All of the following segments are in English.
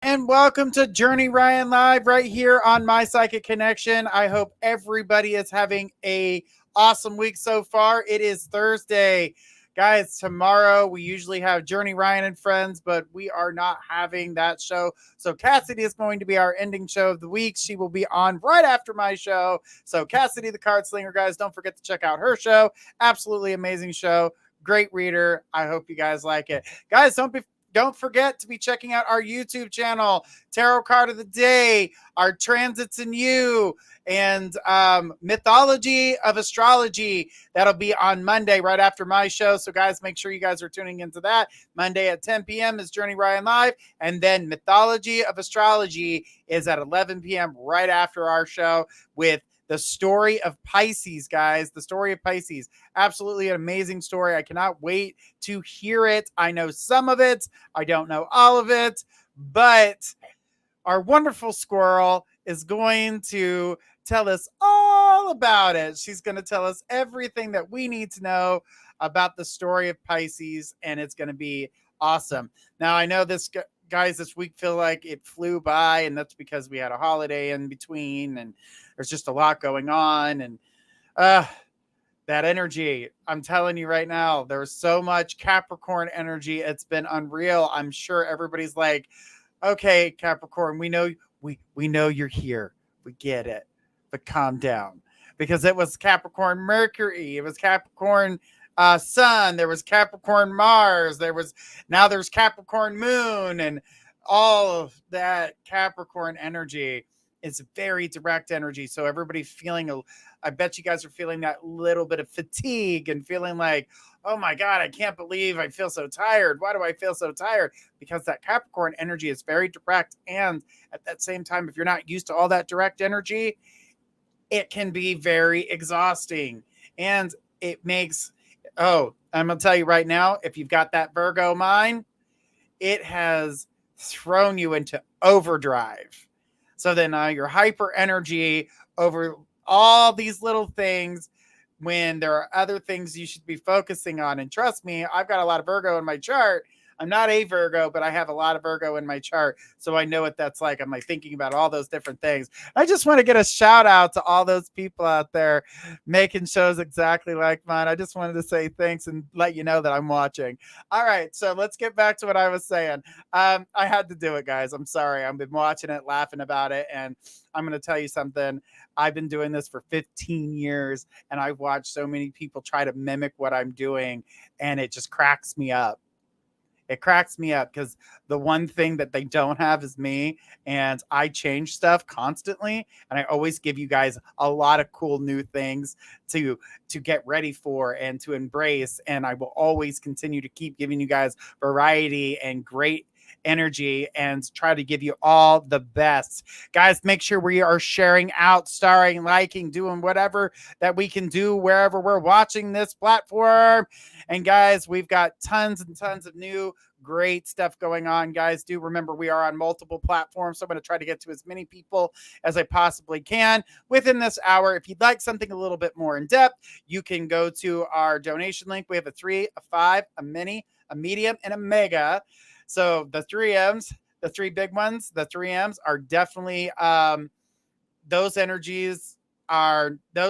And welcome to Journey Ryan Live right here on My Psychic Connection. I hope everybody is having a awesome week so far. It is Thursday. Guys, tomorrow we usually have Journey Ryan and Friends, but we are not having that show. So Cassidy is going to be our ending show of the week. She will be on right after my show. So Cassidy the Card Slinger, guys, don't forget to check out her show. Absolutely amazing show. Great reader. I hope you guys like it. Guys, don't forget to be checking out our YouTube channel, Tarot Card of the Day, our Transits in You, and Mythology of Astrology. That'll be on Monday right after my show. So, guys, make sure you guys are tuning into that. Monday at 10 p.m. is Journey Ryan Live. And then Mythology of Astrology is at 11 p.m. right after our show with the story of Pisces, guys. The story of Pisces. Absolutely an amazing story. I cannot wait to hear it. I know some of it. I don't know all of it. But our wonderful squirrel is going to tell us all about it. She's going to tell us everything that we need to know about the story of Pisces. And it's going to be awesome. Now, I know guys, this week feel like it flew by, and that's because we had a holiday in between, and there's just a lot going on. And that energy, I'm telling you right now, there's so much Capricorn energy. It's been unreal. I'm sure everybody's like, okay, Capricorn, we know you're here. We get it. But calm down. Because it was Capricorn Mercury. It was Capricorn Sun, there was Capricorn Mars, there's Capricorn Moon, and all of that Capricorn energy is very direct energy. So everybody's feeling I bet you guys are feeling that little bit of fatigue and feeling like, oh my God, I can't believe I feel so tired. Why do I feel so tired? Because that Capricorn energy is very direct. And at that same time, if you're not used to all that direct energy, it can be very exhausting. And it makes I'm going to tell you right now, if you've got that Virgo mind, it has thrown you into overdrive. So then your hyper energy over all these little things when there are other things you should be focusing on. And trust me, I've got a lot of Virgo in my chart. I'm not a Virgo, but I have a lot of Virgo in my chart. So I know what that's like. I'm like thinking about all those different things. I just want to get a shout out to all those people out there making shows exactly like mine. I just wanted to say thanks and let you know that I'm watching. All right. So let's get back to what I was saying. I had to do it, guys. I'm sorry. I've been watching it, laughing about it. And I'm going to tell you something. I've been doing this for 15 years and I've watched so many people try to mimic what I'm doing. And it just cracks me up. It cracks me up because the one thing that they don't have is me, and I change stuff constantly. And I always give you guys a lot of cool new things to get ready for and to embrace. And I will always continue to keep giving you guys variety and great energy and try to give you all the best. Guys, make sure we are sharing out, starring, liking, doing whatever that we can do wherever we're watching this platform. And guys, we've got tons and tons of new great stuff going on. Guys, do remember we are on multiple platforms, so I'm going to try to get to as many people as I possibly can within this hour. If you'd like something a little bit more in depth, you can go to our donation link. We have a 3, a 5, a mini, a medium, and a mega. So the 3 M's, the 3 big ones, the 3 M's are definitely those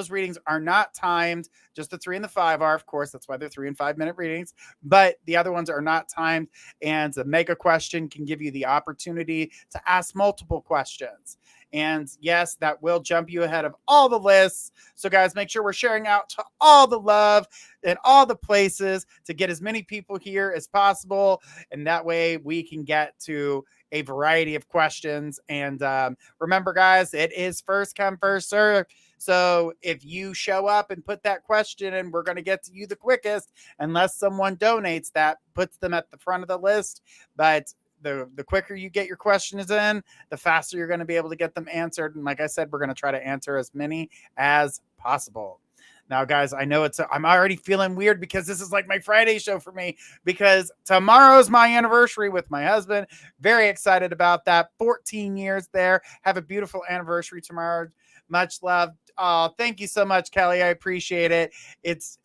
readings are not timed. Just the 3 and the 5 are, of course. That's why they're 3 and 5 minute readings. But the other ones are not timed. And the mega question can give you the opportunity to ask multiple questions. And yes, that will jump you ahead of all the lists. So guys, make sure we're sharing out to all the love and all the places to get as many people here as possible. And that way we can get to a variety of questions. And remember, guys, it is first come, first serve. So if you show up and put that question in, we're going to get to you the quickest, unless someone donates that, puts them at the front of the list. But the quicker you get your questions in, the faster you're going to be able to get them answered. And like I said, we're going to try to answer as many as possible. Now, guys, I know I'm already feeling weird because this is like my Friday show for me because tomorrow's my anniversary with my husband. Very excited about that. 14 years there. Have a beautiful anniversary tomorrow. Much love. Thank you so much, Kelly. I appreciate it. It's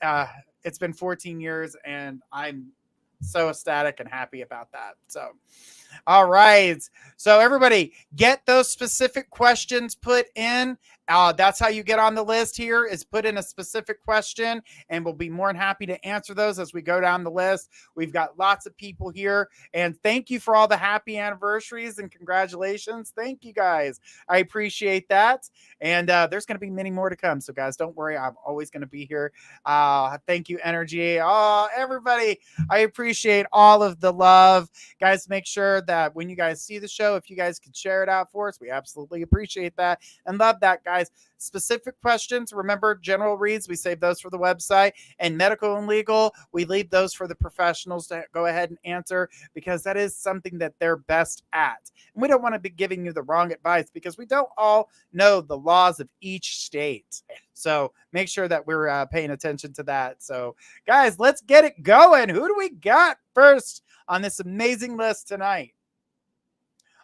been 14 years and I'm so ecstatic and happy about that. So, all right. So everybody, get those specific questions put in. That's how you get on the list here, is put in a specific question, and we'll be more than happy to answer those as we go down the list. We've got lots of people here, and thank you for all the happy anniversaries and congratulations. Thank you, guys. I appreciate that. And there's going to be many more to come. So, guys, don't worry. I'm always going to be here. Thank you, Energy. Oh, everybody, I appreciate all of the love. Guys, make sure that when you guys see the show, if you guys could share it out for us, we absolutely appreciate that and love that, guys. Specific questions, remember, general reads, we save those for the website, and medical and legal, we leave those for the professionals to go ahead and answer, because that is something that they're best at. And we don't want to be giving you the wrong advice because we don't all know the laws of each state. So make sure that we're paying attention to that. So, guys, let's get it going. Who do we got first on this amazing list tonight?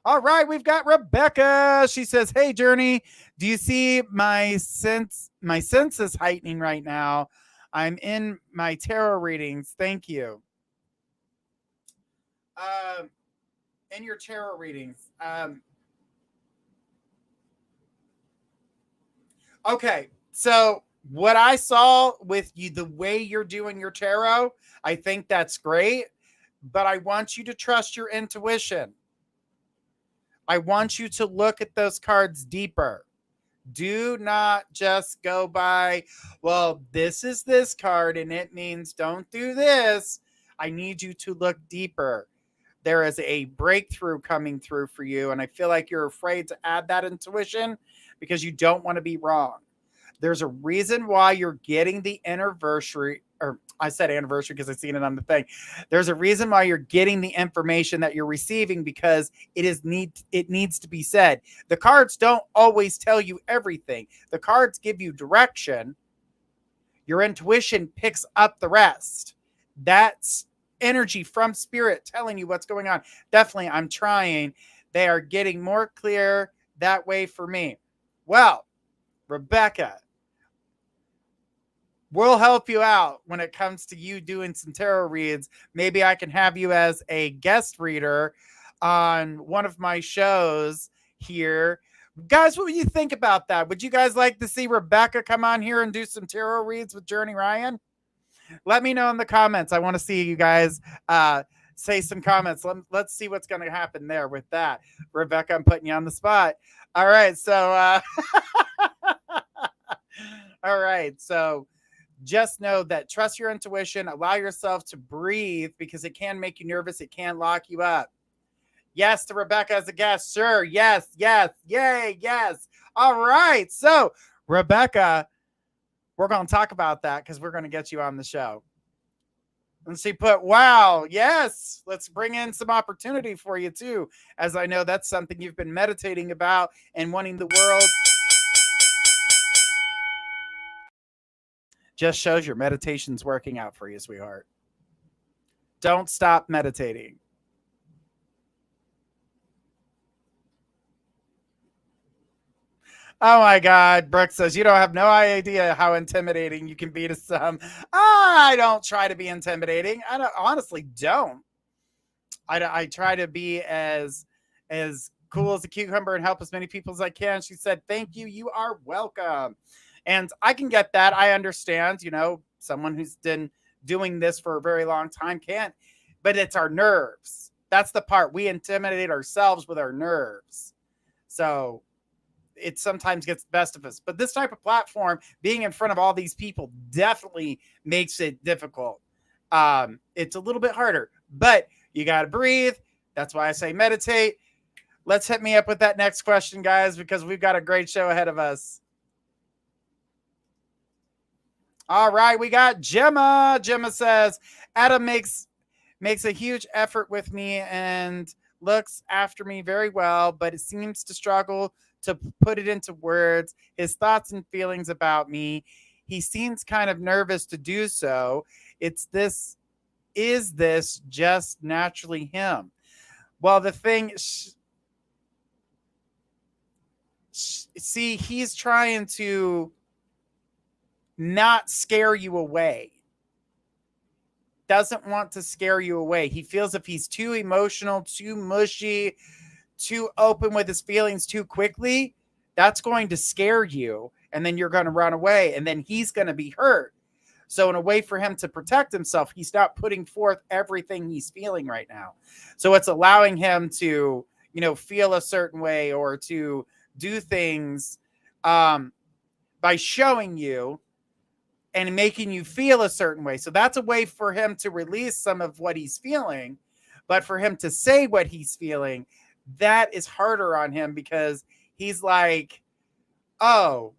All right, we've got Rebecca. She says, "Hey, Journey, do you see my senses heightening right now? I'm in my tarot readings. Thank you." In your tarot readings. Okay, so what I saw with you, the way you're doing your tarot, I think that's great, but I want you to trust your intuition. I want you to look at those cards deeper. Do not just go by, well, this is this card and it means don't do this. I need you to look deeper. There is a breakthrough coming through for you, and I feel like you're afraid to add that intuition because you don't want to be wrong. There's a reason why you're getting the anniversary, or I said anniversary because I've seen it on the thing. There's a reason why you're getting the information that you're receiving, because it needs to be said. The cards don't always tell you everything. The cards give you direction. Your intuition picks up the rest. That's energy from spirit telling you what's going on. Definitely, I'm trying. They are getting more clear that way for me. Well, Rebecca, we'll help you out when it comes to you doing some tarot reads. Maybe I can have you as a guest reader on one of my shows here. Guys, what would you think about that? Would you guys like to see Rebecca come on here and do some tarot reads with Journey Ryan? Let me know in the comments. I want to see you guys say some comments. Let's see what's going to happen there with that. Rebecca, I'm putting you on the spot. All right. So, all right. So, just know that trust your intuition, allow yourself to breathe, because it can make you nervous. It can lock you up. Yes to Rebecca as a guest. Sure. Yes. Yay. Yes. All right. So, Rebecca, we're going to talk about that because we're going to get you on the show. And she put, wow, yes, let's bring in some opportunity for you too, as I know that's something you've been meditating about and wanting the world. Just shows your meditation's working out for you, sweetheart. Don't stop meditating. Oh my God. Brooke says, you don't have no idea how intimidating you can be to some. I don't try to be intimidating. Honestly don't. I try to be as cool as a cucumber and help as many people as I can. She said, thank you. You are welcome. And I can get that. I understand, someone who's been doing this for a very long time can't, but it's our nerves. That's the part. We intimidate ourselves with our nerves. So it sometimes gets the best of us. But this type of platform, being in front of all these people, definitely makes it difficult. It's a little bit harder, but you got to breathe. That's why I say meditate. Let's hit me up with that next question, guys, because we've got a great show ahead of us. All right, we got Gemma. Gemma says, Adam makes a huge effort with me and looks after me very well, but it seems to struggle to put it into words. His thoughts and feelings about me. he seems kind of nervous to do so. It's this, is this just naturally him? Well, the thing, see, he's trying to not scare you away. Doesn't want to scare you away. He feels if he's too emotional, too mushy, too open with his feelings too quickly, that's going to scare you. And then you're going to run away, and then he's going to be hurt. So in a way for him to protect himself, he's not putting forth everything he's feeling right now. So it's allowing him to, feel a certain way or to do things by showing you and making you feel a certain way. So that's a way for him to release some of what he's feeling. But for him to say what he's feeling, that is harder on him, because he's like, oh,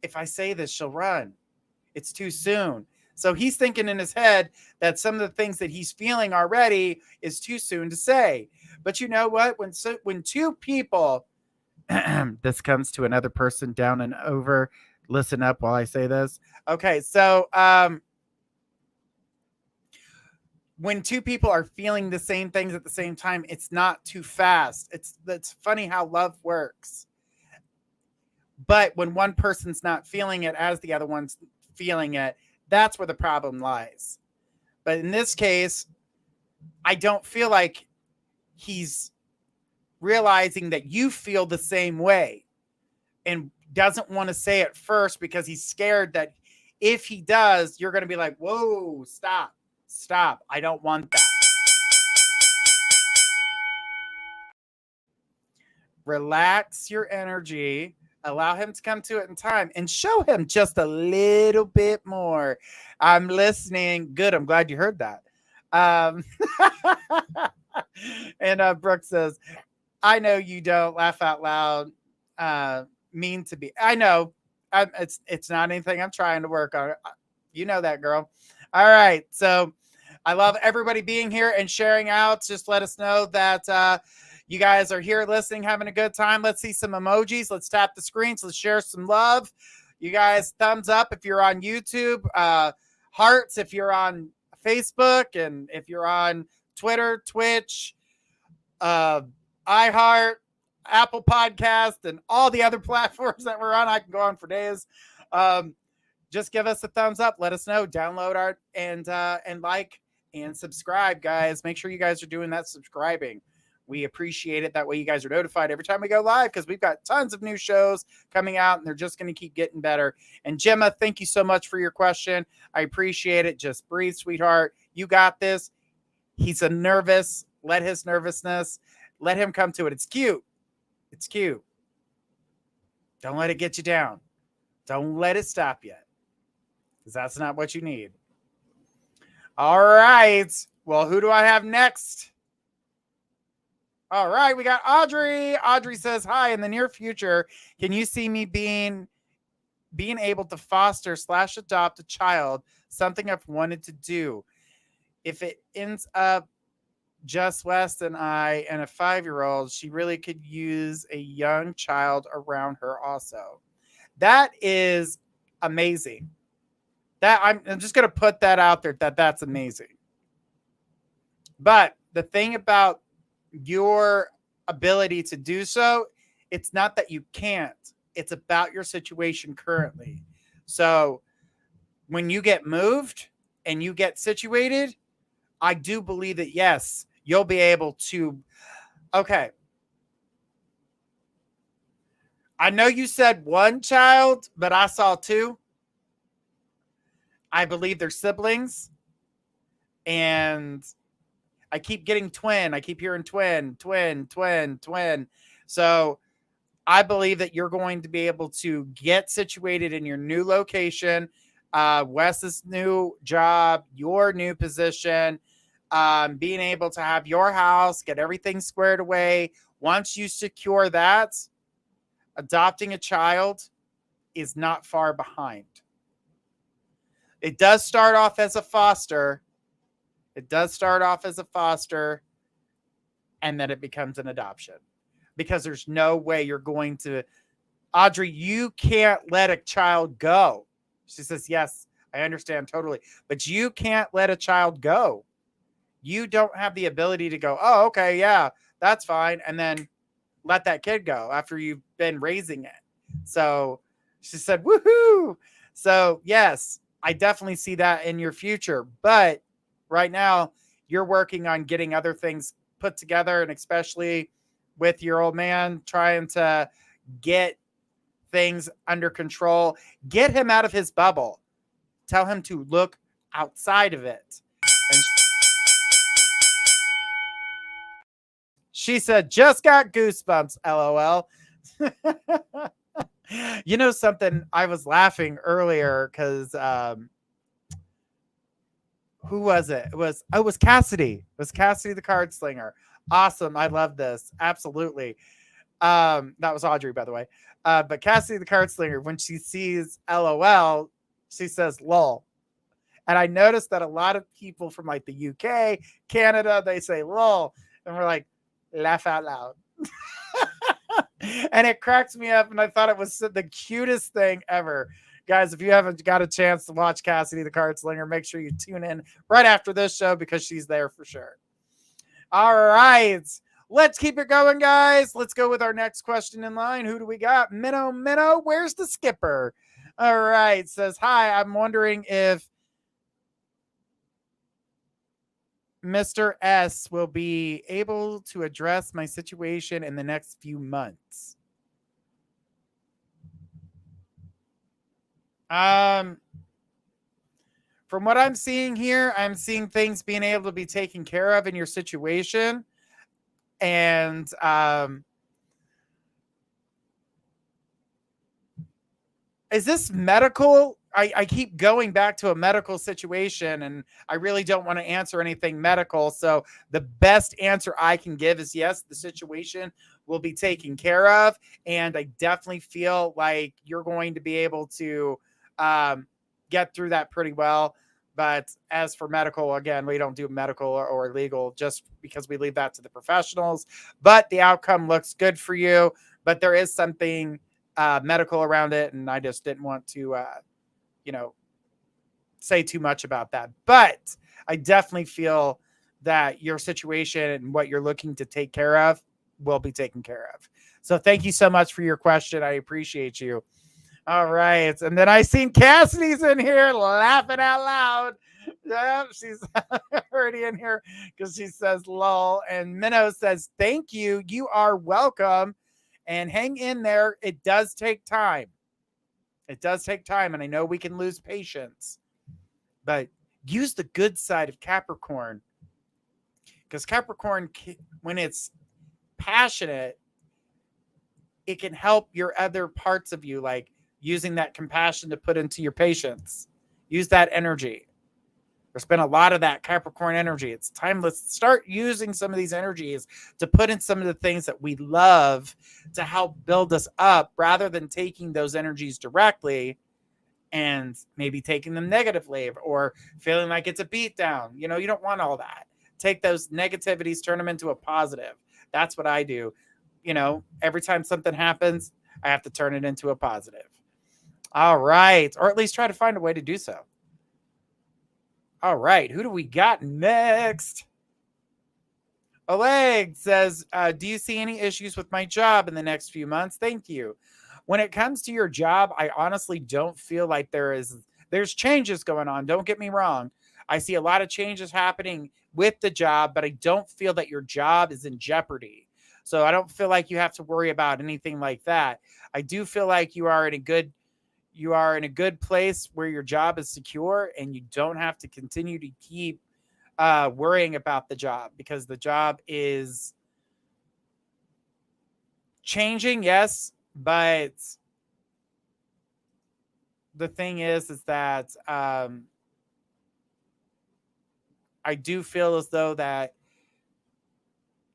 if I say this, she'll run. It's too soon. So he's thinking in his head that some of the things that he's feeling already is too soon to say. But you know what? When two people, this comes to another person down and over. Listen up while I say this. Okay, so when two people are feeling the same things at the same time, it's not too fast. It's funny how love works. But when one person's not feeling it as the other one's feeling it, that's where the problem lies. But in this case, I don't feel like he's realizing that you feel the same way and doesn't want to say it first, because he's scared that if he does, you're going to be like, whoa, stop. I don't want that. Relax your energy. Allow him to come to it in time and show him just a little bit more. I'm listening. Good. I'm glad you heard that. And Brooke says, I know you don't laugh out loud. Mean to be. I know. It's not anything I'm trying to work on. You know that, girl. All right. So I love everybody being here and sharing out. Just let us know that you guys are here listening, having a good time. Let's see some emojis. Let's tap the screens. Let's share some love. You guys, thumbs up if you're on YouTube. Hearts if you're on Facebook. And if you're on Twitter, Twitch, iHeart, Apple Podcast, and all the other platforms that we're on. I can go on for days. Just give us a thumbs up. Let us know. Download our and like and subscribe, guys. Make sure you guys are doing that subscribing. We appreciate it. That way you guys are notified every time we go live, because we've got tons of new shows coming out, and they're just going to keep getting better. And Gemma, thank you so much for your question. I appreciate it. Just breathe, sweetheart. You got this. He's nervous. Let his nervousness, let him come to it. It's cute. It's cute. Don't let it get you down. Don't let it stop you, because that's not what you need. All right. Well, who do I have next? All right, we got Audrey. Audrey says, hi, in the near future, can you see me being able to foster / adopt a child, something I've wanted to do? If it ends up just West and I and a 5-year-old, she really could use a young child around her also. That is amazing. That I'm just going to put that out there, that's amazing. But the thing about your ability to do so, it's not that you can't. It's about your situation currently. So when you get moved and you get situated, I do believe that, yes, you'll be able to. Okay. I know you said one child, but I saw 2. I believe they're siblings. And I keep getting twin. I keep hearing twin. So I believe that you're going to be able to get situated in your new location, Wes's new job, your new position, being able to have your house, get everything squared away. Once you secure that, adopting a child is not far behind. It does start off as a foster. And then it becomes an adoption, because there's no way you're going to Audrey, you can't let a child go. She says, yes, I understand totally. But you can't let a child go. You don't have the ability to go, oh, okay, yeah, that's fine. And then let that kid go after you've been raising it. So she said, woohoo. So, yes, I definitely see that in your future. But right now, you're working on getting other things put together, and especially with your old man, trying to get things under control, get him out of his bubble, tell him to look outside of it. And she said, just got goosebumps, LOL. You know something? I was laughing earlier because who was it? It was Cassidy. It was Cassidy the card slinger. Awesome. I love this. Absolutely. That was Audrey, by the way. But Cassidy the card slinger, when she sees LOL, she says lol. And I noticed that a lot of people from like the UK, Canada, they say lol. And we're like, laugh out loud. And it cracks me up. And I thought it was the cutest thing ever. Guys, if you haven't got a chance to watch Cassidy the Card Slinger, make sure you tune in right after this show because she's there for sure. All right. Let's keep it going, guys. Let's go with our next question in line. Who do we got? Minnow, where's the skipper? All right. Says, hi, I'm wondering if Mr. S will be able to address my situation in the next few months. From what I'm seeing here, I'm seeing things being able to be taken care of in your situation. And is this medical? I keep going back to a medical situation, and I really don't want to answer anything medical. So the best answer I can give is yes, the situation will be taken care of. And I definitely feel like you're going to be able to get through that pretty well. But as for medical, again, we don't do medical or legal just because we leave that to the professionals. But the outcome looks good for you. But there is something medical around it, and I just didn't want to say too much about that. But I definitely feel that your situation and what you're looking to take care of will be taken care of. So thank you so much for your question. I appreciate you. All right. And then I seen Cassidy's in here laughing out loud. Yeah, she's already in here because she says lol. And Minnow says, thank you. You are welcome. And hang in there. It does take time. It does take time, and I know we can lose patience, but use the good side of Capricorn, because Capricorn, when it's passionate, it can help your other parts of you, like using that compassion to put into your patience. Use that energy. There's been a lot of that Capricorn energy. It's time to start using some of these energies to put in some of the things that we love to help build us up, rather than taking those energies directly and maybe taking them negatively or feeling like it's a beatdown. You don't want all that. Take those negativities, turn them into a positive. That's what I do. Every time something happens, I have to turn it into a positive. All right. Or at least try to find a way to do so. All right, who do we got next? Oleg says, do you see any issues with my job in the next few months? Thank you. When it comes to your job, I honestly don't feel like there's changes going on. Don't get me wrong. I see a lot of changes happening with the job, but I don't feel that your job is in jeopardy. So I don't feel like you have to worry about anything like that. I do feel like you are in a good place where your job is secure, and you don't have to continue to keep worrying about the job, because the job is changing, yes, but the thing is that I do feel as though that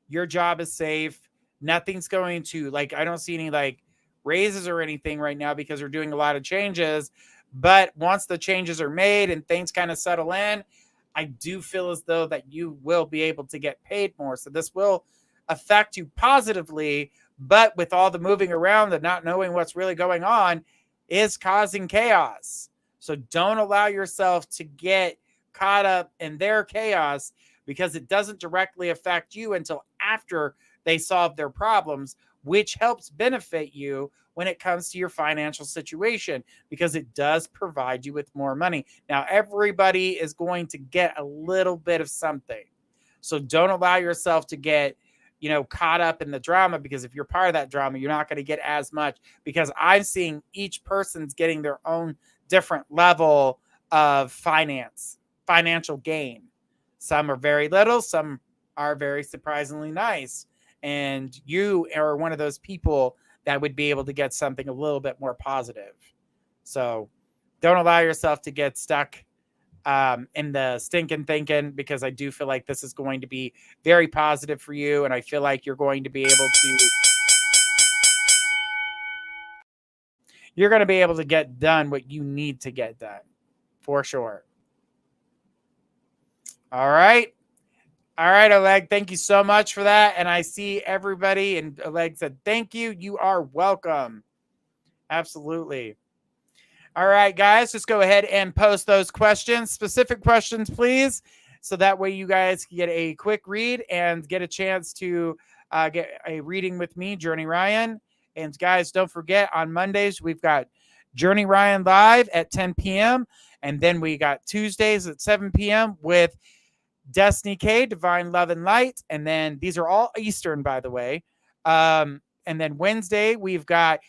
your job is safe. Nothing's going to, I don't see any raises or anything right now because we're doing a lot of changes. But once the changes are made and things kind of settle in, I do feel as though that you will be able to get paid more. So this will affect you positively, But with all the moving around and not knowing what's really going on is causing chaos. So don't allow yourself to get caught up in their chaos, because it doesn't directly affect you until after they solve their problems, which helps benefit you when it comes to your financial situation, because it does provide you with more money. Now, everybody is going to get a little bit of something. So don't allow yourself to get, caught up in the drama, because if you're part of that drama, you're not going to get as much, because I'm seeing each person's getting their own different level of financial gain. Some are very little, some are very surprisingly nice. And you are one of those people that would be able to get something a little bit more positive. So don't allow yourself to get stuck in the stinking thinking, because I do feel like this is going to be very positive for you. And I feel like you're going to be able to get done what you need to get done, for sure. All right. All right, Oleg, thank you so much for that. And I see everybody, and Oleg said, thank you. You are welcome. Absolutely. All right, guys, just go ahead and post those questions, specific questions, please. So that way you guys can get a quick read and get a chance to get a reading with me, Journey Ryan. And guys, don't forget, on Mondays, we've got Journey Ryan live at 10 p.m. And then we got Tuesdays at 7 p.m. with Destiny K, Divine Love and Light. And then these are all Eastern, by the way. And then Wednesday, we've got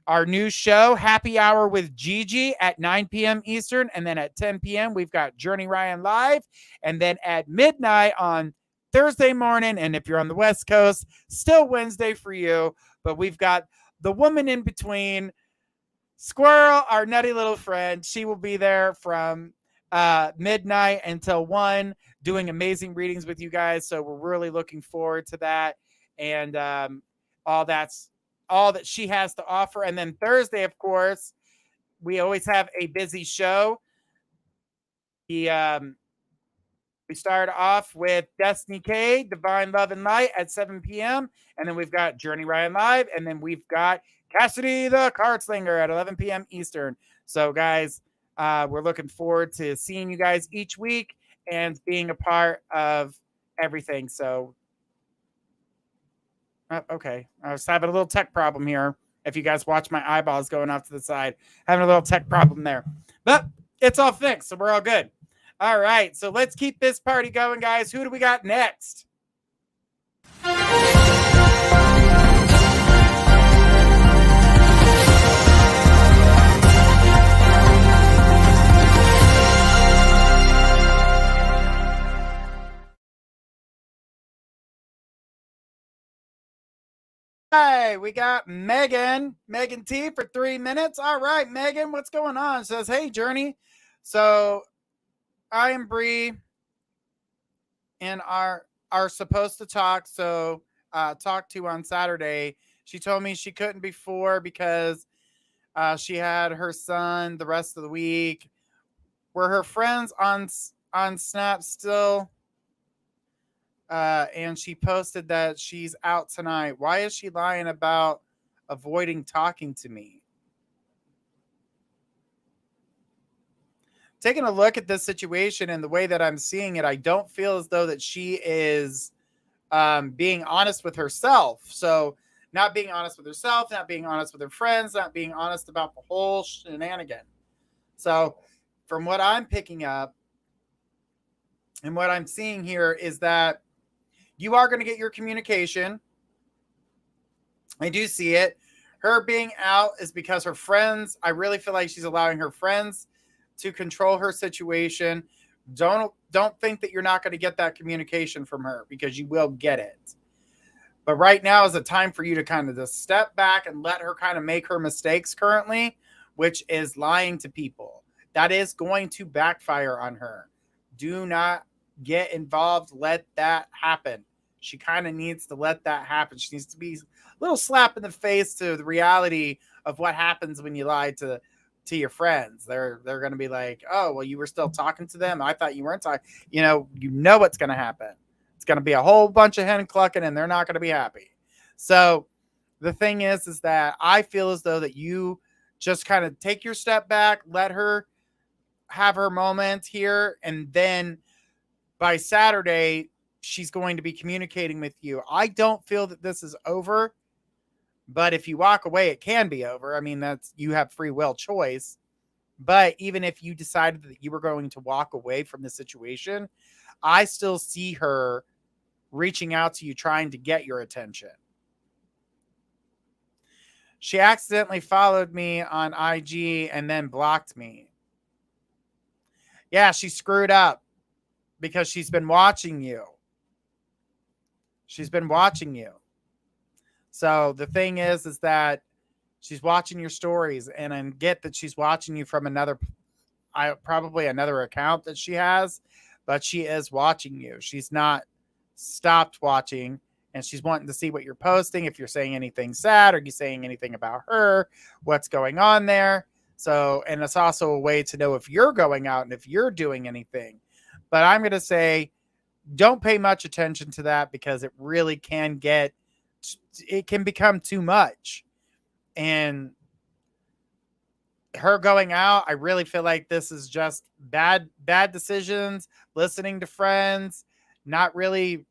our new show, Happy Hour with Gigi, at 9 p.m. Eastern. And then at 10 p.m., we've got Journey Ryan live. And then at midnight on Thursday morning, and if you're on the West Coast, still Wednesday for you. But we've got the woman in between, Squirrel, our nutty little friend. She will be there from midnight until 1, doing amazing readings with you guys. So we're really looking forward to that. And all that she has to offer. And then Thursday, of course, we always have a busy show. We start off with Destiny K, Divine Love and Light at 7 p.m. And then we've got Journey Ryan live. And then we've got Cassidy the Card Slinger at 11 p.m. Eastern. So guys, we're looking forward to seeing you guys each week and being a part of everything. So, okay. I was having a little tech problem here. If you guys watch my eyeballs going off to the side, having a little tech problem there. But it's all fixed, so we're all good. All right, so let's keep this party going, guys. Who do we got next? Hi, we got Megan T for 3 minutes. All right, Megan, what's going on? It says, hey, Journey. So I and Bree and are supposed to talk. So talk to on Saturday. She told me she couldn't before because she had her son the rest of the week. Were her friends on Snap still? And she posted that she's out tonight. Why is she lying about avoiding talking to me? Taking a look at this situation and the way that I'm seeing it, I don't feel as though that she is being honest with herself. So not being honest with herself, not being honest with her friends, not being honest about the whole shenanigan. So from what I'm picking up and what I'm seeing here is that you are going to get your communication. I do see it. Her being out is because her friends, I really feel like she's allowing her friends to control her situation. Don't think that you're not going to get that communication from her, because you will get it. But right now is a time for you to kind of just step back and let her kind of make her mistakes currently, which is lying to people. That is going to backfire on her. Do not get involved. Let that happen. She kind of needs to let that happen. She needs to be a little slap in the face to the reality of what happens when you lie to your friends. They're going to be like, oh, well, you were still talking to them. I thought you weren't talking. You know what's going to happen. It's going to be a whole bunch of hen clucking, and they're not going to be happy. So the thing is that I feel as though that you just kind of take your step back, let her have her moment here, and then by Saturday, she's going to be communicating with you. I don't feel that this is over, but if you walk away, it can be over. I mean, that's, you have free will choice. But even if you decided that you were going to walk away from the situation, I still see her reaching out to you, trying to get your attention. She accidentally followed me on IG and then blocked me. Yeah, she screwed up because she's been watching you. She's been watching you. So the thing is that she's watching your stories, and I get that she's watching you from probably another account that she has, but she is watching you. She's not stopped watching, and she's wanting to see what you're posting. If you're saying anything sad, or you saying anything about her, what's going on there. So, and it's also a way to know if you're going out and if you're doing anything. But I'm going to say, don't pay much attention to that, because it really it can become too much. And her going out, I really feel like this is just bad decisions, listening to friends, not really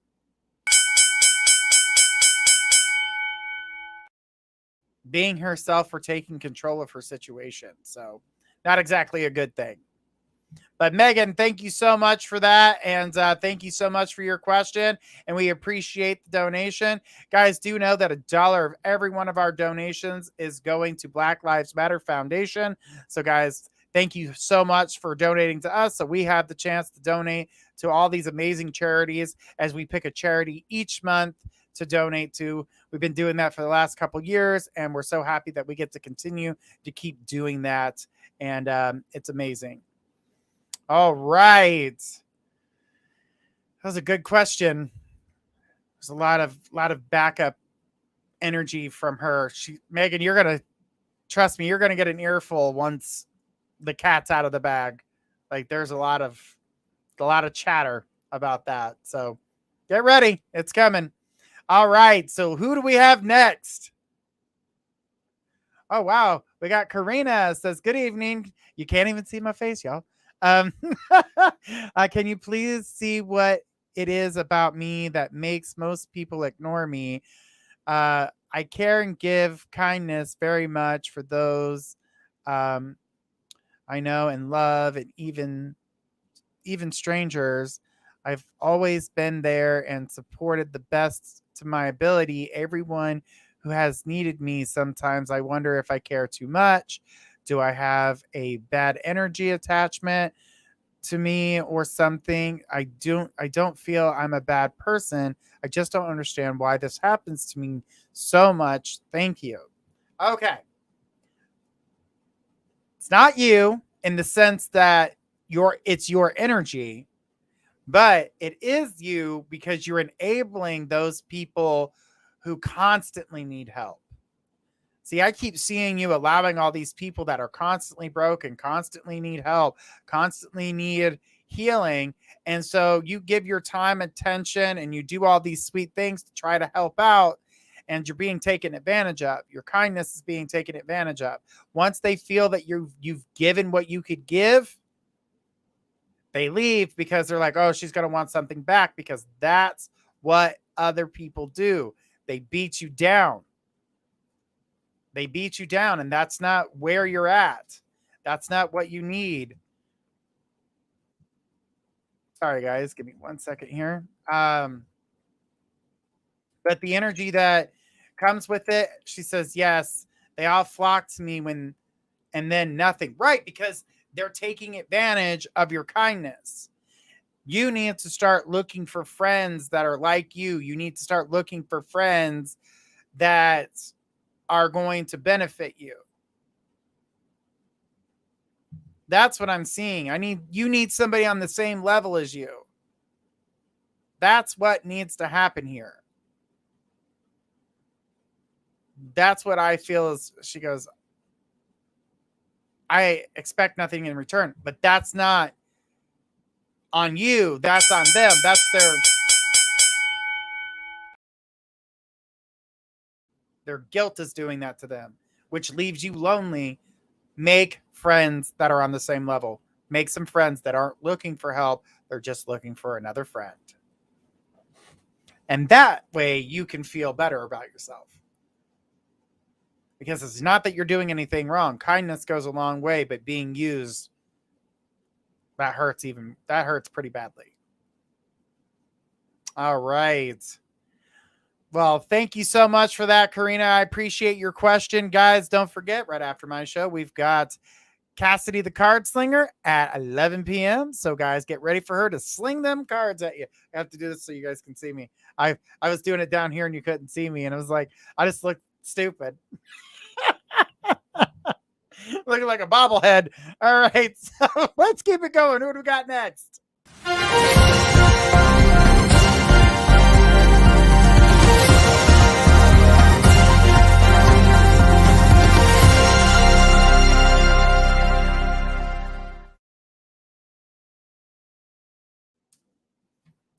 being herself or taking control of her situation. So, not exactly a good thing. But Megan, thank you so much for that. And thank you so much for your question. And we appreciate the donation. Guys, do know that $1 of every one of our donations is going to Black Lives Matter Foundation. So guys, thank you so much for donating to us, so we have the chance to donate to all these amazing charities, as we pick a charity each month to donate to. We've been doing that for the last couple years, and we're so happy that we get to continue to keep doing that. And it's amazing. All right. That was a good question. There's a lot of backup energy from her. Megan, you're gonna trust me, you're gonna get an earful once the cat's out of the bag. Like, there's a lot of chatter about that. So get ready. It's coming. All right. So who do we have next? Oh, wow. We got Karina. Says, good evening. You can't even see my face, y'all. Can you please see what it is about me that makes most people ignore me? I care and give kindness very much for those I know and love, and even strangers. I've always been there and supported the best to my ability. Everyone who has needed me. Sometimes I wonder if I care too much. Do I have a bad energy attachment to me or something? I don't feel I'm a bad person. I just don't understand why this happens to me so much. Thank you. Okay. It's not you in the sense that it's your energy, but it is you because you're enabling those people who constantly need help. See, I keep seeing you allowing all these people that are constantly broken, constantly need help, constantly need healing. And so you give your time, attention, and you do all these sweet things to try to help out. And you're being taken advantage of. Your kindness is being taken advantage of. Once they feel that you've given what you could give, they leave, because they're like, oh, she's going to want something back, because that's what other people do. They beat you down. They beat you down, and that's not where you're at. That's not what you need. Sorry, guys. Give me 1 second here. But the energy that comes with it, she says, yes, they all flock to me and then nothing. Right, because they're taking advantage of your kindness. You need to start looking for friends that are like you. You need to start looking for friends that are going to benefit you. That's what I'm seeing. You need somebody on the same level as you. That's what needs to happen here. That's what I feel is, she goes, I expect nothing in return, but that's not on you. That's on them. That's their. Their guilt is doing that to them, which leaves you lonely. Make friends that are on the same level. Make some friends that aren't looking for help. They're just looking for another friend. And that way you can feel better about yourself. Because it's not that you're doing anything wrong. Kindness goes a long way, but being used, that hurts pretty badly. All right. Well, thank you so much for that, Karina. I appreciate your question. Guys, don't forget, right after my show, we've got Cassidy the Card Slinger at 11 p.m. So, guys, get ready for her to sling them cards at you. I have to do this so you guys can see me. I was doing it down here and you couldn't see me, and it was like, I just looked stupid. Looking like a bobblehead. All right, so let's keep it going. Who do we got next?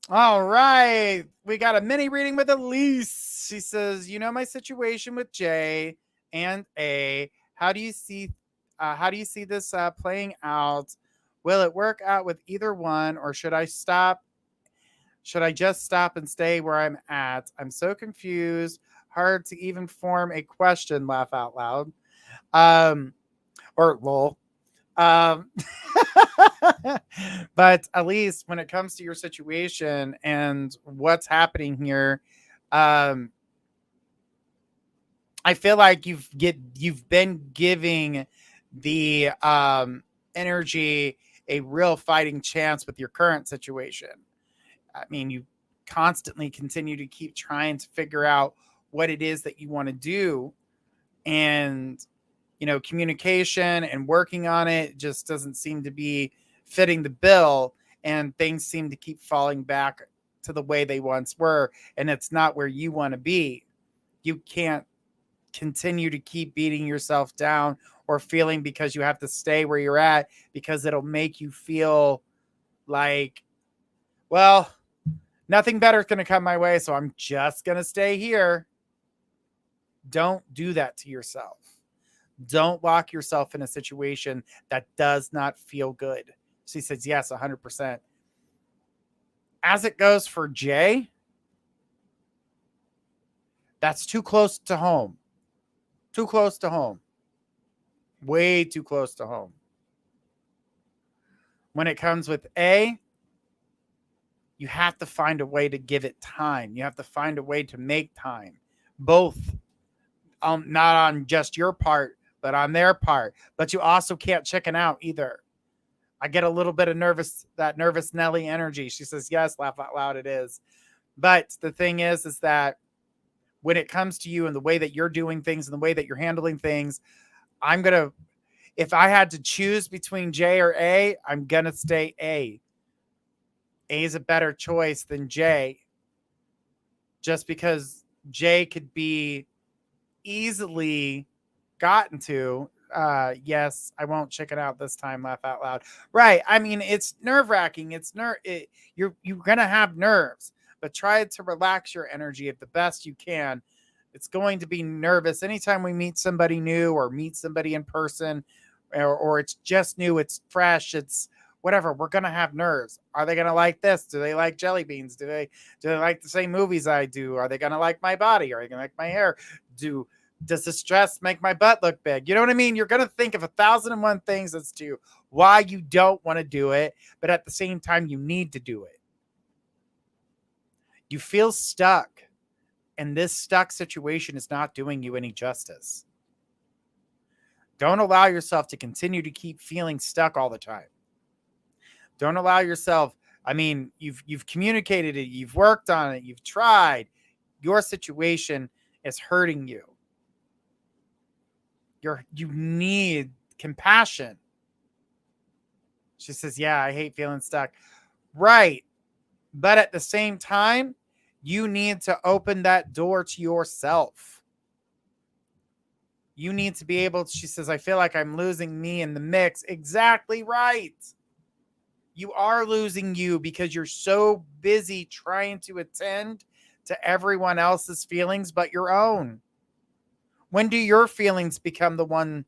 All right. We got a mini reading with Elise. She says, you know my situation with J and A. How do you see this playing out? Will it work out with either one, or should I stop? Should I just stop and stay where I'm at? I'm so confused. Hard to even form a question, laugh out loud. Or lol. But at least when it comes to your situation and what's happening here, I feel like you've been giving the energy a real fighting chance with your current situation. I mean, you constantly continue to keep trying to figure out what it is that you want to do, and communication and working on it just doesn't seem to be fitting the bill, and things seem to keep falling back to the way they once were, and it's not where you want to be. You can't continue to keep beating yourself down or feeling because you have to stay where you're at, because it'll make you feel like, well, nothing better is going to come my way, so I'm just going to stay here. Don't do that to yourself. Don't lock yourself in a situation that does not feel good. She says, yes, 100%. As it goes for Jay, that's too close to home. Too close to home. Way too close to home. When it comes with A, you have to find a way to give it time. You have to find a way to make time. Both, not on just your part, but on their part. But you also can't chicken out either. I get a little bit of nervous Nelly energy. She says, yes, laugh out loud, it is. But the thing is that when it comes to you and the way that you're doing things and the way that you're handling things, if I had to choose between J or A, I'm going to stay A. A is a better choice than J, just because J could be easily gotten to. Yes, I won't chicken out this time, laugh out loud. Right. I mean, it's nerve-wracking. You're going to have nerves, but try to relax your energy at the best you can. It's going to be nervous anytime we meet somebody new or meet somebody in person, or it's just new, it's fresh, it's whatever. We're going to have nerves. Are they going to like this? Do they like jelly beans? Do they like the same movies I do? Are they going to like my body? Are they going to like my hair? Does the stress make my butt look big? You know what I mean? You're going to think of 1,001 things as to why you don't want to do it, but at the same time, you need to do it. You feel stuck, and this stuck situation is not doing you any justice. Don't allow yourself to continue to keep feeling stuck all the time. Don't allow yourself, I mean, you've communicated it, you've worked on it, you've tried. Your situation is hurting you. You need compassion. She says, yeah, I hate feeling stuck. Right. But at the same time, you need to open that door to yourself. You need to be able to, she says, I feel like I'm losing me in the mix. Exactly right. You are losing you because you're so busy trying to attend to everyone else's feelings but your own. When do your feelings become the one,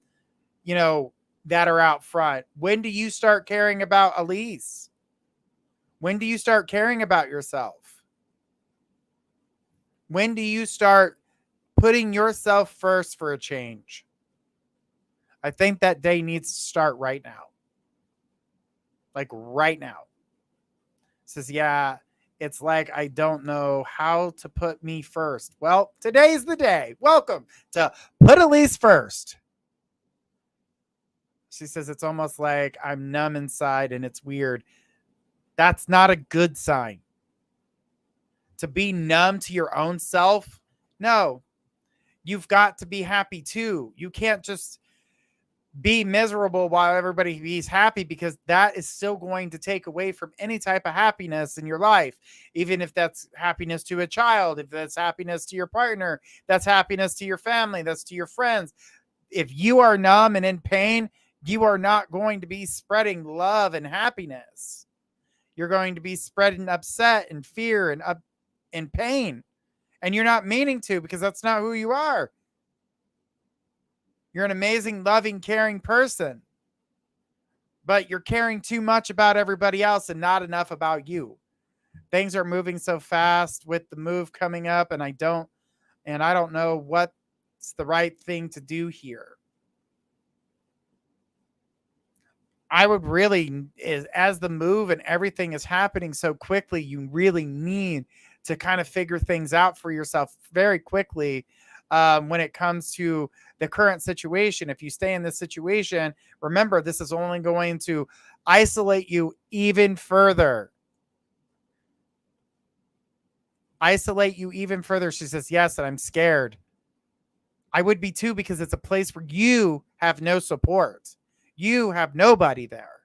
that are out front? When do you start caring about Elise? When do you start caring about yourself? When do you start putting yourself first for a change? I think that day needs to start right now. Like right now. Says, yeah, it's like I don't know how to put me first. Well, today's the day. Welcome to Put Elise First. She says, it's almost like I'm numb inside and it's weird. That's not a good sign. To be numb to your own self? No. You've got to be happy too. You can't just be miserable while everybody is happy, because that is still going to take away from any type of happiness in your life. Even if that's happiness to a child, if that's happiness to your partner, that's happiness to your family, that's to your friends. If you are numb and in pain, you are not going to be spreading love and happiness. You're going to be spreading upset and fear and pain. And you're not meaning to, because that's not who you are. You're an amazing, loving, caring person. But you're caring too much about everybody else and not enough about you. Things are moving so fast with the move coming up, and I don't know what's the right thing to do here. I would really, as the move and everything is happening so quickly, you really need to kind of figure things out for yourself very quickly. When it comes to the current situation, if you stay in this situation, remember, this is only going to isolate you even further. Isolate you even further. She says, yes, and I'm scared. I would be too, because it's a place where you have no support. You have nobody there.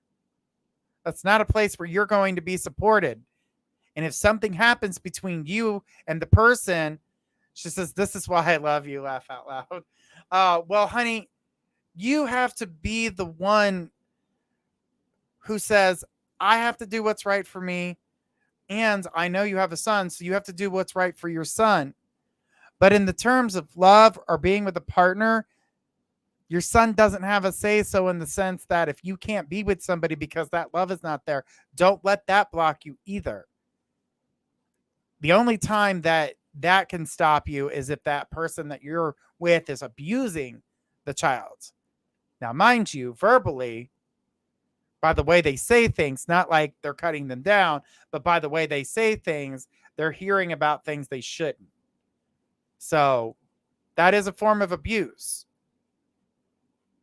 That's not a place where you're going to be supported. And if something happens between you and the person, she says, this is why I love you, laugh out loud. Well, honey, you have to be the one who says, I have to do what's right for me. And I know you have a son, so you have to do what's right for your son. But in the terms of love or being with a partner, your son doesn't have a say so, in the sense that if you can't be with somebody because that love is not there, don't let that block you either. The only time that can stop you is if that person that you're with is abusing the child. Now, mind you, verbally, by the way they say things, not like they're cutting them down, but by the way they say things, they're hearing about things they shouldn't. So that is a form of abuse.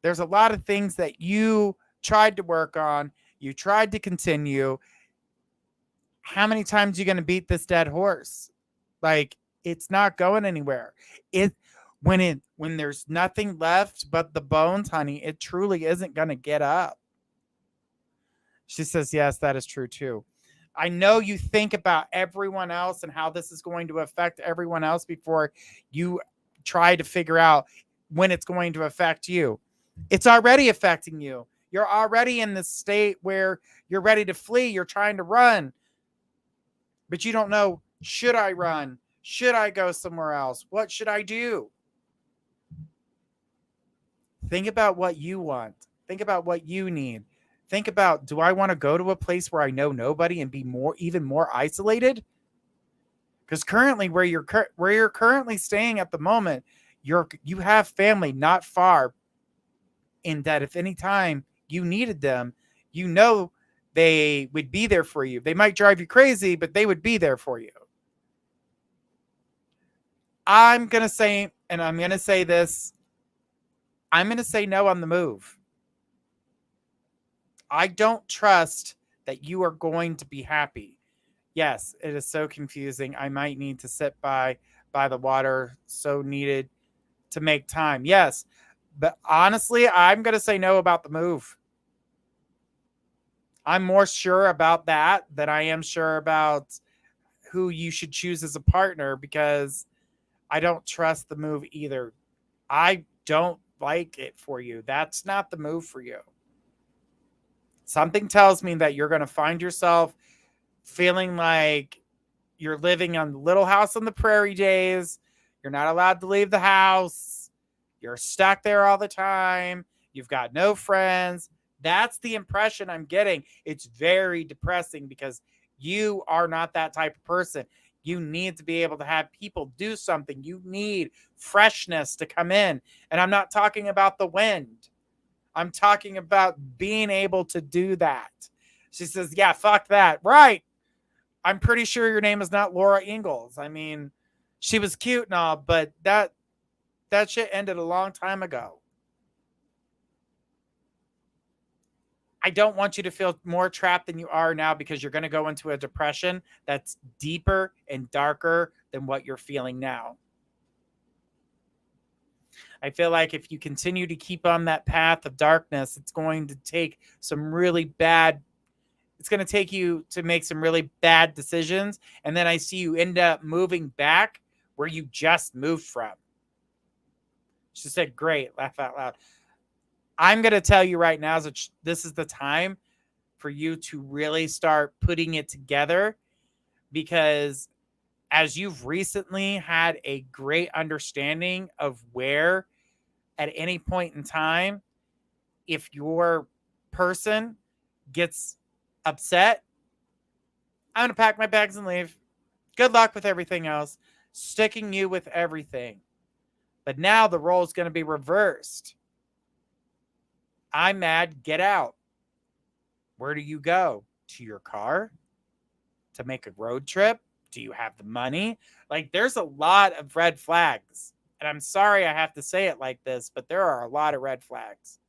There's a lot of things that you tried to work on. You tried to continue. How many times are you going to beat this dead horse? Like, it's not going anywhere. When there's nothing left but the bones, honey, it truly isn't going to get up. She says, yes, that is true too. I know you think about everyone else and how this is going to affect everyone else before you try to figure out when it's going to affect you. It's already affecting you. You're already in this state where you're ready to flee. You're trying to run, but you don't know, should I run? Should I go somewhere else? What should I do? Think about what you want. Think about what you need. Think about, do I want to go to a place where I know nobody and be even more isolated? Because currently, where you're currently staying at the moment, you have family not far, in that if any time you needed them, they would be there for you. They might drive you crazy, but they would be there for you. I'm going to say, and I'm going to say this, I'm going to say no on the move. I don't trust that you are going to be happy. Yes, it is so confusing. I might need to sit by the water. So needed to make time. Yes. But honestly, I'm going to say no about the move. I'm more sure about that than I am sure about who you should choose as a partner, because I don't trust the move either. I don't like it for you. That's not the move for you. Something tells me that you're going to find yourself feeling like you're living on the Little House on the Prairie days. You're not allowed to leave the house. You're stuck there all the time. You've got no friends. That's the impression I'm getting. It's very depressing because you are not that type of person. You need to be able to have people do something. You need freshness to come in. And I'm not talking about the wind. I'm talking about being able to do that. She says, yeah, fuck that. Right. I'm pretty sure your name is not Laura Ingalls. I mean, she was cute and all, but that shit ended a long time ago. I don't want you to feel more trapped than you are now because you're going to go into a depression that's deeper and darker than what you're feeling now. I feel like if you continue to keep on that path of darkness, it's going to take it's going to take you to make some really bad decisions. And then I see you end up moving back where you just moved from. She said, great, laugh out loud. I'm going to tell you right now that this is the time for you to really start putting it together, because as you've recently had a great understanding of where at any point in time, if your person gets upset, I'm going to pack my bags and leave. Good luck with everything else. Sticking you with everything. But now the role is going to be reversed. I'm mad, get out. Where do you go? To your car? To make a road trip? Do you have the money? Like, there's a lot of red flags. And I'm sorry I have to say it like this, but there are a lot of red flags.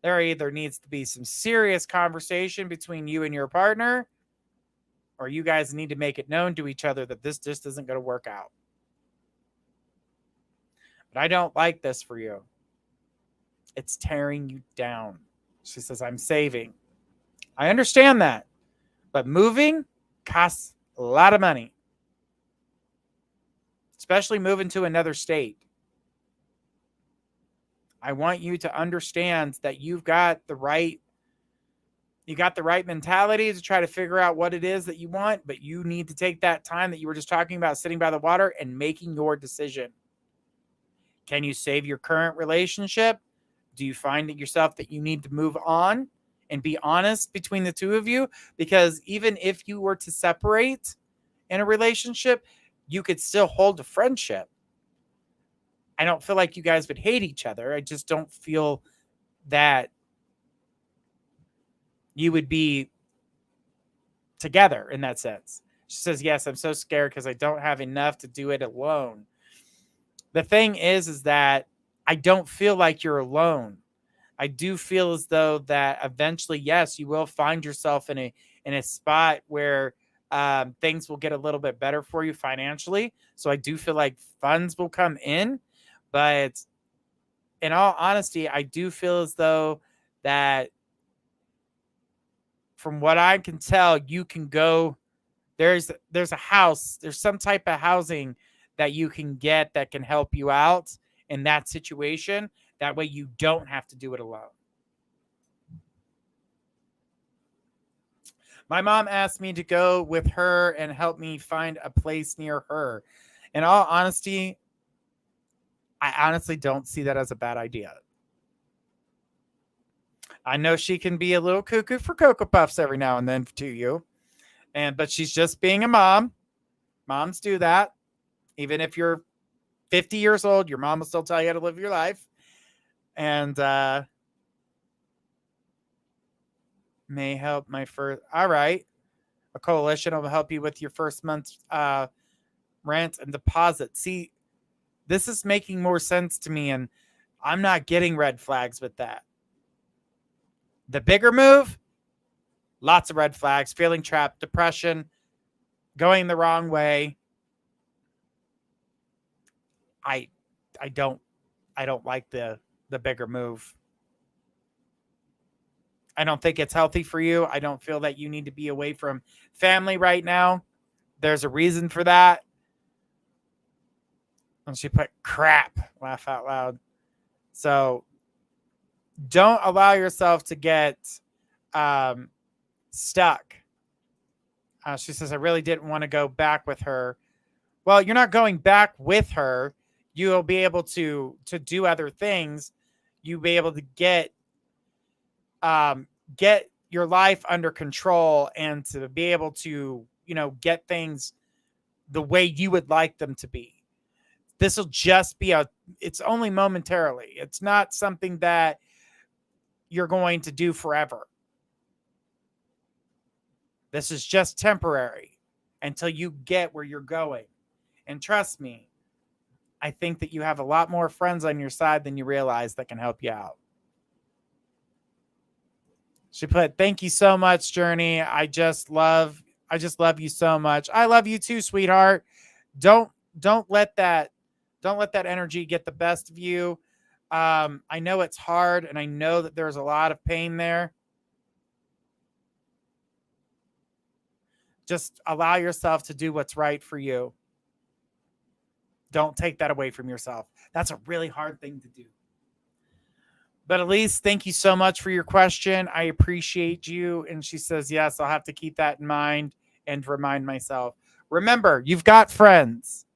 There either needs to be some serious conversation between you and your partner, or you guys need to make it known to each other that this just isn't going to work out. But I don't like this for you. It's tearing you down. She says, I'm saving. I understand that. But moving costs a lot of money. Especially moving to another state. I want you to understand that you've got the right mentality to try to figure out what it is that you want, but you need to take that time that you were just talking about, sitting by the water and making your decision. Can you save your current relationship? Do you find it yourself that you need to move on and be honest between the two of you? Because even if you were to separate in a relationship, you could still hold a friendship. I don't feel like you guys would hate each other. I just don't feel that you would be together in that sense. She says, yes, I'm so scared because I don't have enough to do it alone. The thing is that I don't feel like you're alone. I do feel as though that eventually, yes, you will find yourself in a spot where things will get a little bit better for you financially. So I do feel like funds will come in, but in all honesty, I do feel as though that from what I can tell, you can go, there's a house, there's some type of housing that you can get that can help you out in that situation. That way you don't have to do it alone. My mom asked me to go with her and help me find a place near her. In all honesty, I honestly don't see that as a bad idea. I know she can be a little cuckoo for Cocoa Puffs every now and then to you. But she's just being a mom. Moms do that. Even if you're 50 years old, your mom will still tell you how to live your life. And may help my first. All right. A coalition will help you with your first month's rent and deposit. See, this is making more sense to me, and I'm not getting red flags with that. The bigger move, lots of red flags, feeling trapped, depression, going the wrong way. I don't like the bigger move. I don't think it's healthy for you. I don't feel that you need to be away from family right now. There's a reason for that. And she put crap, laugh out loud. So don't allow yourself to get stuck. She says, I really didn't want to go back with her. Well, you're not going back with her. you'll be able to do other things. You'll be able to get your life under control and to be able to, get things the way you would like them to be. This will just be it's only momentarily. It's not something that you're going to do forever. This is just temporary until you get where you're going. And trust me, I think that you have a lot more friends on your side than you realize that can help you out. She put, thank you so much, Journey. I just love you so much. I love you too, sweetheart. Don't let that energy get the best of you. I know it's hard, and I know that there's a lot of pain there. Just allow yourself to do what's right for you. Don't take that away from yourself. That's a really hard thing to do. But Elise, thank you so much for your question. I appreciate you. And she says, yes, I'll have to keep that in mind and remind myself. Remember, you've got friends.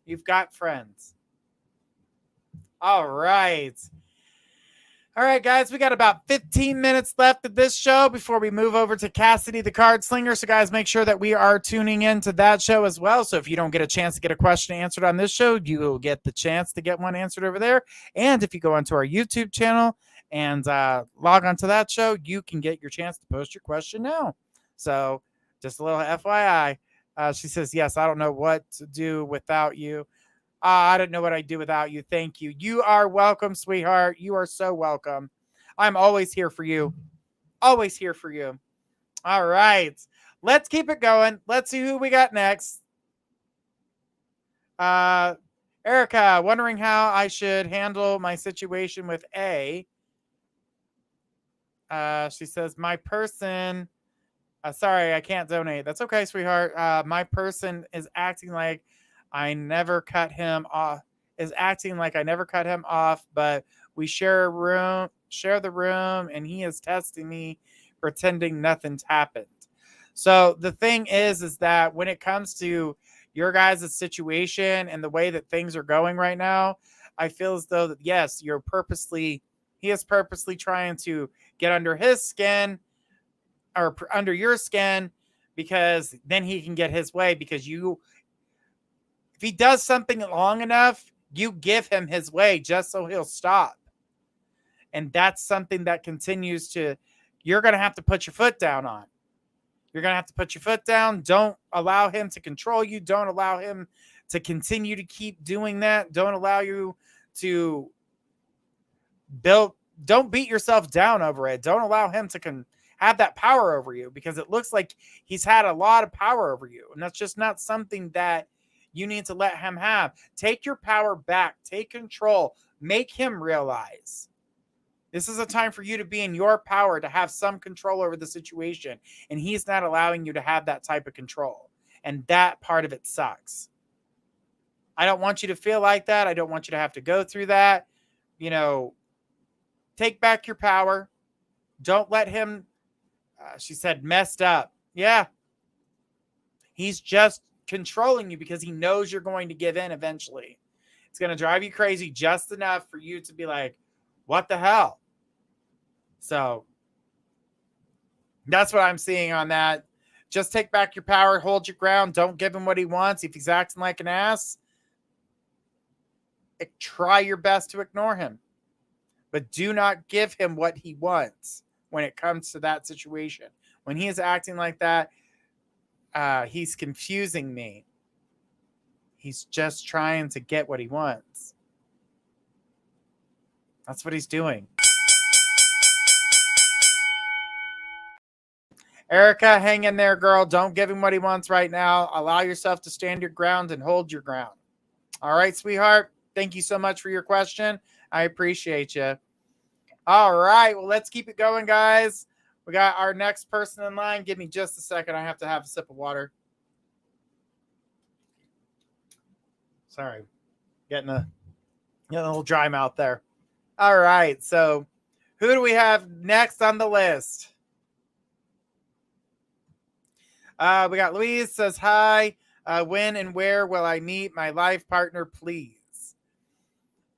You've got friends. All right. All right, guys, we got about 15 minutes left of this show before we move over to Cassidy the Card Slinger. So, guys, make sure that we are tuning into that show as well. So if you don't get a chance to get a question answered on this show, you will get the chance to get one answered over there. And if you go onto our YouTube channel and log onto that show, you can get your chance to post your question now. So just a little FYI. She says, yes, I don't know what to do without you. I don't know what I'd do without you. Thank you. You are welcome, sweetheart. You are so welcome. I'm always here for you. Always here for you. All right. Let's keep it going. Let's see who we got next. Erica, wondering how I should handle my situation with A. She says, my person... sorry, I can't donate. That's okay, sweetheart. My person is acting like I never cut him off, but we share the room, and he is testing me, pretending nothing's happened. So the thing is that when it comes to your guys' situation and the way that things are going right now, I feel as though that, yes, he is purposely trying to get under his skin or under your skin, because then he can get his way, because if he does something long enough, you give him his way just so he'll stop. And that's something that you're going to have to put your foot down on. You're going to have to put your foot down. Don't allow him to control you. Don't allow him to continue to keep doing that. Don't allow you to don't beat yourself down over it. Don't allow him to have that power over you, because it looks like he's had a lot of power over you. And that's just not something that you need to let him have. Take your power back. Take control. Make him realize this is a time for you to be in your power, to have some control over the situation. And he's not allowing you to have that type of control. And that part of it sucks. I don't want you to feel like that. I don't want you to have to go through that. Take back your power. Don't let him, she said, messed up. Yeah. He's just controlling you because he knows you're going to give in eventually. It's going to drive you crazy just enough for you to be like, what the hell? So that's what I'm seeing on that. Just take back your power, hold your ground. Don't give him what he wants. If he's acting like an ass, try your best to ignore him. But do not give him what he wants when it comes to that situation. When he is acting like that, he's confusing me. He's just trying to get what he wants. That's what he's doing. Erica, hang in there, girl. Don't give him what he wants right now. Allow yourself to stand your ground and hold your ground. All right, sweetheart. Thank you so much for your question. I appreciate you. All right. Well, let's keep it going, guys. We got our next person in line. Give me just a second. I have to have a sip of water. Sorry. Getting a little dry mouth there. All right. So who do we have next on the list? We got Louise says hi. When and where will I meet my life partner, please?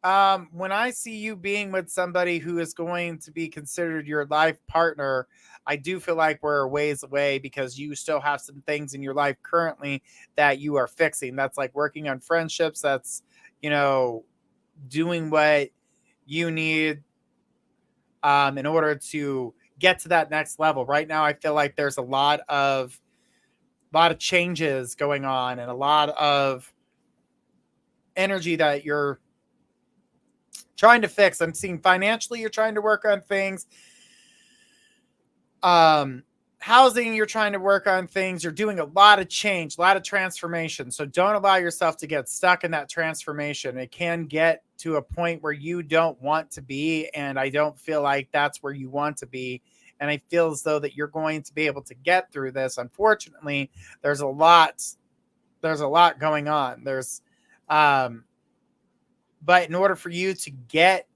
When I see you being with somebody who is going to be considered your life partner, I do feel like we're a ways away because you still have some things in your life currently that you are fixing. That's like working on friendships. That's, you know, doing what you need in order to get to that next level. Right now, I feel like there's a lot of changes going on and a lot of energy that you're trying to fix. I'm seeing financially, you're trying to work on things. Housing, you're trying to work on things. You're doing a lot of change, a lot of transformation. So don't allow yourself to get stuck in that transformation. It can get to a point where you don't want to be. And I don't feel like that's where you want to be. And I feel as though that you're going to be able to get through this. Unfortunately, there's a lot going on. But in order for you to get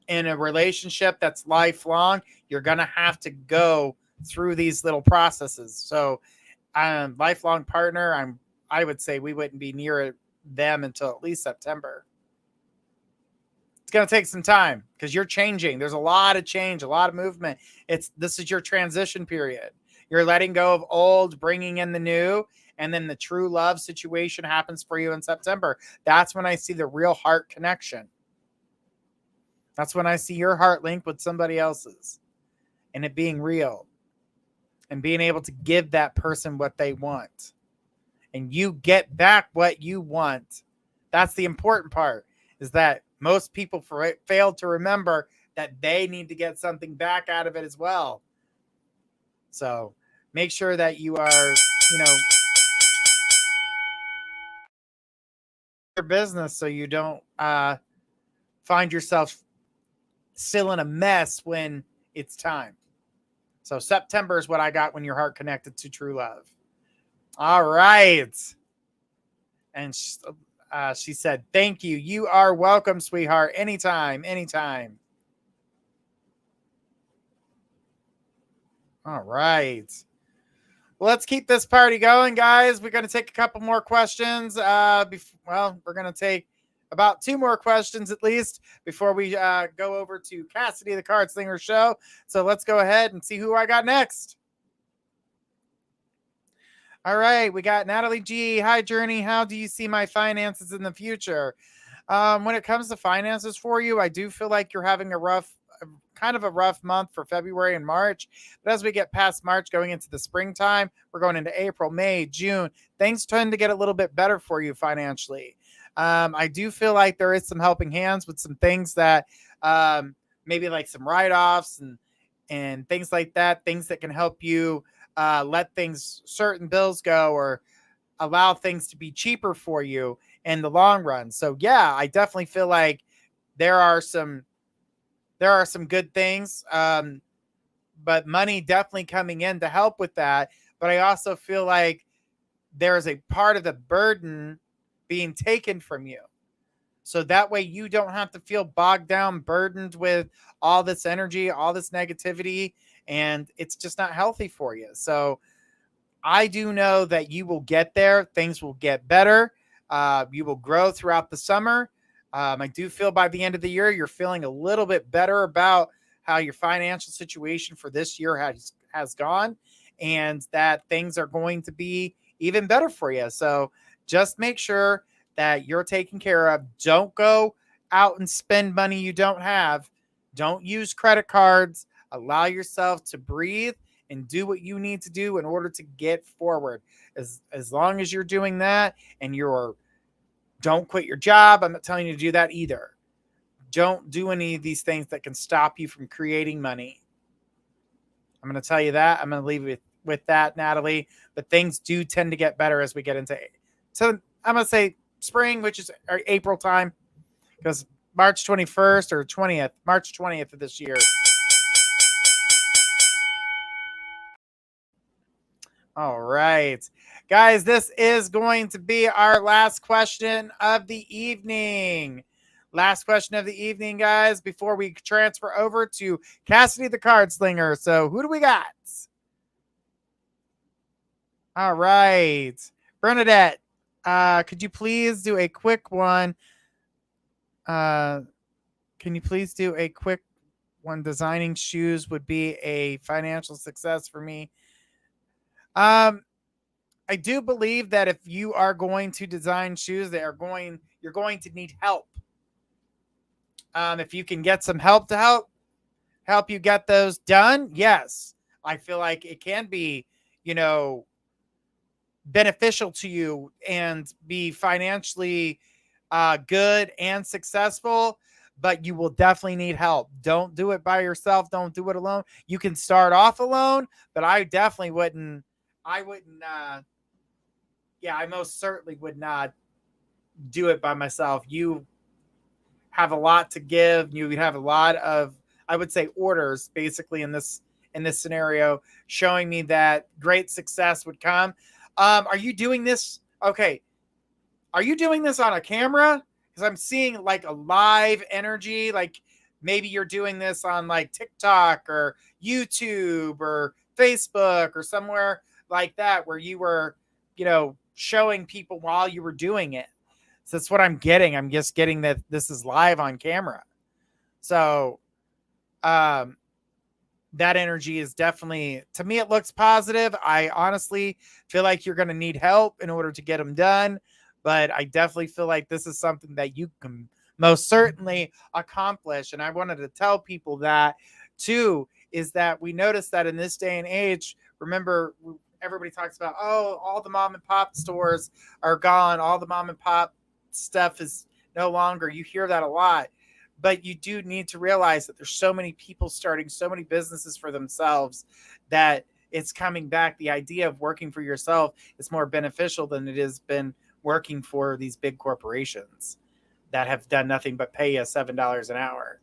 in a relationship that's lifelong, you're going to have to go through these little processes. So, lifelong partner, I would say we wouldn't be near them until at least September. It's going to take some time because you're changing. There's a lot of change, a lot of movement. This is your transition period. You're letting go of old, bringing in the new, and then the true love situation happens for you in September. That's when I see the real heart connection. That's when I see your heart linked with somebody else's and it being real and being able to give that person what they want and you get back what you want. That's the important part, is that most people fail to remember that they need to get something back out of it as well. So make sure that you are, your business so you don't find yourself still in a mess when it's time. So September is what I got when your heart connected to true love. All right. And she said, thank you. You are welcome, sweetheart. Anytime, anytime. All right. Well, let's keep this party going, guys. We're going to take a couple more questions. We're going to take about 2 more questions at least before we go over to Cassidy the Card Slinger show. So let's go ahead and see who I got next. All right, we got Natalie G. Hi, Journey. How do you see my finances in the future? When it comes to finances for you, I do feel like you're having a rough month for February and March. But as we get past March, going into the springtime, we're going into April, May, June. Things tend to get a little bit better for you financially. I do feel like there is some helping hands with some things that maybe like some write-offs and things like that, things that can help you let certain bills go or allow things to be cheaper for you in the long run. So yeah, I definitely feel like there are some good things, but money definitely coming in to help with that. But I also feel like there's a part of the burden being taken from you. So that way you don't have to feel bogged down, burdened with all this energy, all this negativity, and it's just not healthy for you. So I do know that you will get there. Things will get better. You will grow throughout the summer. I do feel by the end of the year, you're feeling a little bit better about how your financial situation for this year has gone, and that things are going to be even better for you. So just make sure that you're taken care of. Don't go out and spend money you don't have. Don't use credit cards. Allow yourself to breathe and do what you need to do in order to get forward. As long as you're doing that and don't quit your job. I'm not telling you to do that either. Don't do any of these things that can stop you from creating money. I'm going to tell you that. I'm going to leave it with that, Natalie. But things do tend to get better as we get into. So I'm going to say spring, which is April time, because March 21st or 20th, March 20th of this year. All right, guys, this is going to be our last question of the evening. Last question of the evening, guys, before we transfer over to Cassidy the Card Slinger. So who do we got? All right. Bernadette, could you please do a quick one? Can you please do a quick one? Designing shoes would be a financial success for me. I do believe that if you are going to design shoes, you're going to need help. If you can get some help to help you get those done, yes, I feel like it can be, beneficial to you and be financially good and successful. But you will definitely need help. Don't do it by yourself. Don't do it alone. You can start off alone, but I definitely wouldn't. I wouldn't. Yeah, I most certainly would not do it by myself. You have a lot to give. You have a lot of, I would say, orders basically in this scenario, showing me that great success would come. Are you doing this? Okay. Are you doing this on a camera? Because I'm seeing like a live energy. Like maybe you're doing this on like TikTok or YouTube or Facebook or somewhere like that where you were, showing people while you were doing it. So that's what I'm getting. I'm just getting that this is live on camera. So that energy is definitely, to me, it looks positive. I honestly feel like you're going to need help in order to get them done. But I definitely feel like this is something that you can most certainly accomplish. And I wanted to tell people that too, is that we notice that in this day and age, remember, everybody talks about, oh, all the mom and pop stores are gone. All the mom and pop stuff is no longer. You hear that a lot. But you do need to realize that there's so many people starting so many businesses for themselves that it's coming back. The idea of working for yourself is more beneficial than it has been working for these big corporations that have done nothing but pay you $7 an hour.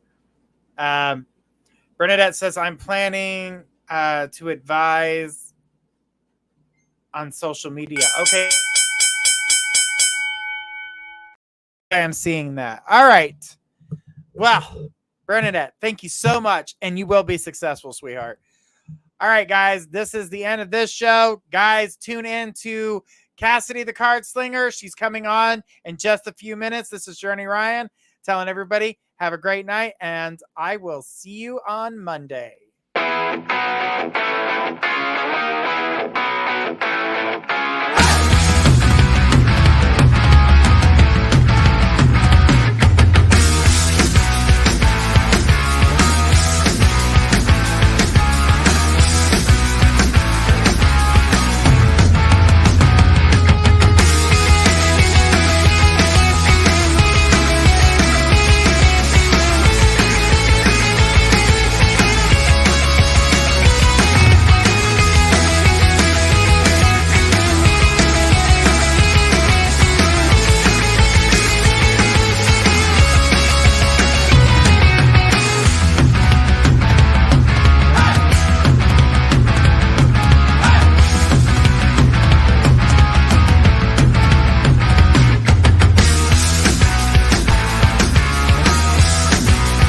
Bernadette says, I'm planning to advise on social media. Okay. I am seeing that. All right. Well, Bernadette, thank you so much. And you will be successful, sweetheart. All right, guys, this is the end of this show. Guys, tune in to Cassidy the Card Slinger. She's coming on in just a few minutes. This is Journey Ryan telling everybody, have a great night, and I will see you on Monday.